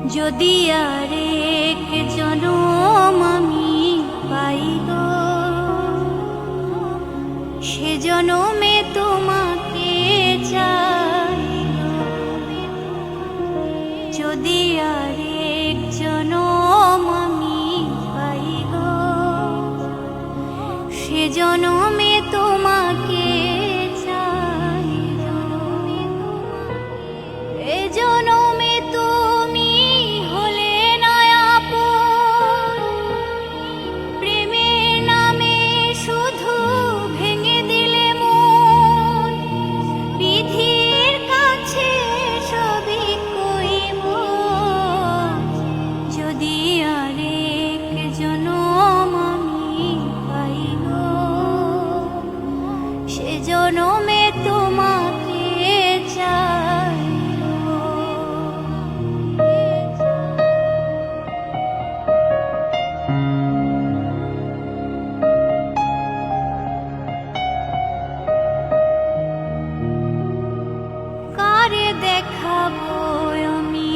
যদি আরেক জনম আমি পাই গো, সে জনমে তোমাকে চাই গো। যদি আরেক জনম আমি পাই গো, সে জনমে তোমাকে চাই গো। এ জনমে তুমি হলে না আপন, প্রেমের নামে শুধু ভেঙে দিলে মন। বিধির কাছে সবই কইব, যদি আরেক জনম আমি পাই গো, সে জনমে তোমাকে চাই গো। কারে দেখাবো আমি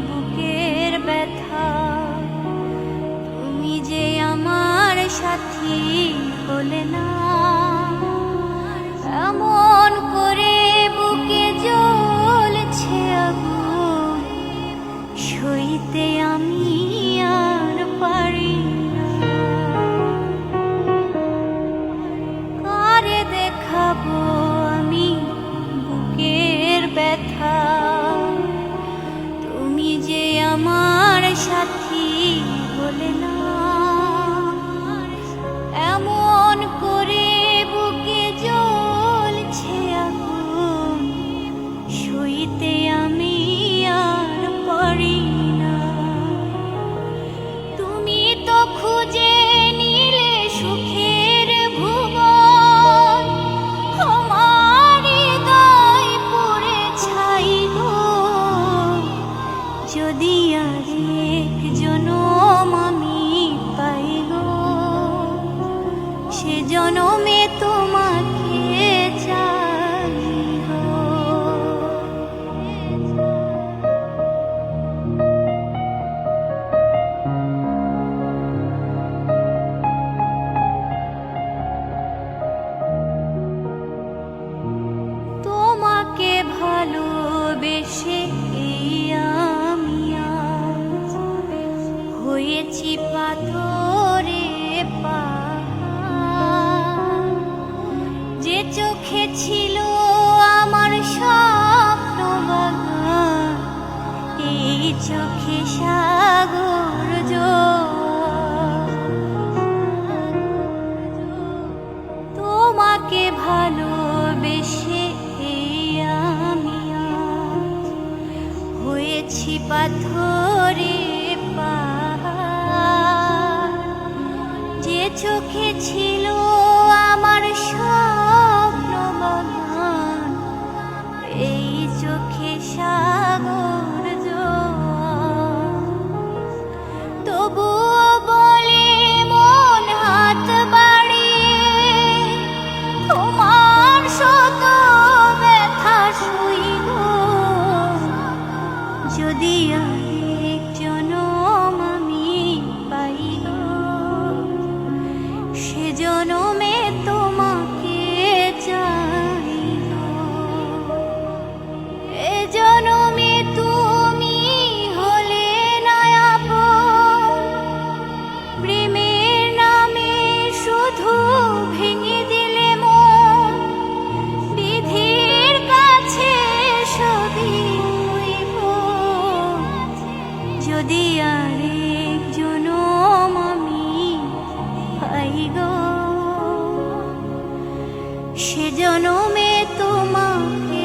বুকের ব্যথা, তুমি যে আমার সাথী হলে না। এমন করে বুকে জ্বলছে আগুন, সইতে আমি আর পারি না। কারে দেখাবো আমি বুকের ব্যথা, তুমি যে আমার সাথী হলে না। এমন করে বুকে জ্বলছে আগুন, সইতে আমি আর পারি না। তুমি তো খুঁজে নিলে সুখের ভুবন, আমার হৃদয় পুড়ে ছাই গো। যদি আরেক জনম আমি পাই গো, সে জনমে তোমাকে চাই গো। তোমাকে ভালোবেসে এই আমি আজ হয়েছি পাথরে পাহাড়। যে চোখে ছিল আমার স্বপ্ন বাগান, এই চোখে সাগর জোয়ার। তোমাকে ভালোবেসে এই আমি আজ হয়েছি পাথরে পাহাড়। যে চোখে ছিল আমার স্বপ্ন বাগান, এই চোখে সাগর জোয়ার। তবুও বলে মন হাত বাড়িয়ে, তোমার শত ব্যথা সইব। যদি আরেক জনম আমি পাই গো, সে জনমে তোমাকে চাই গো। এ জনমে তুমি হলে না আপন, প্রেমের নামে শুধু ভেঙে দিলে মন। বিধির কাছে সবই কইব, যদি আরেক জনম আমি পাই গো, সে জনমে তোমাকে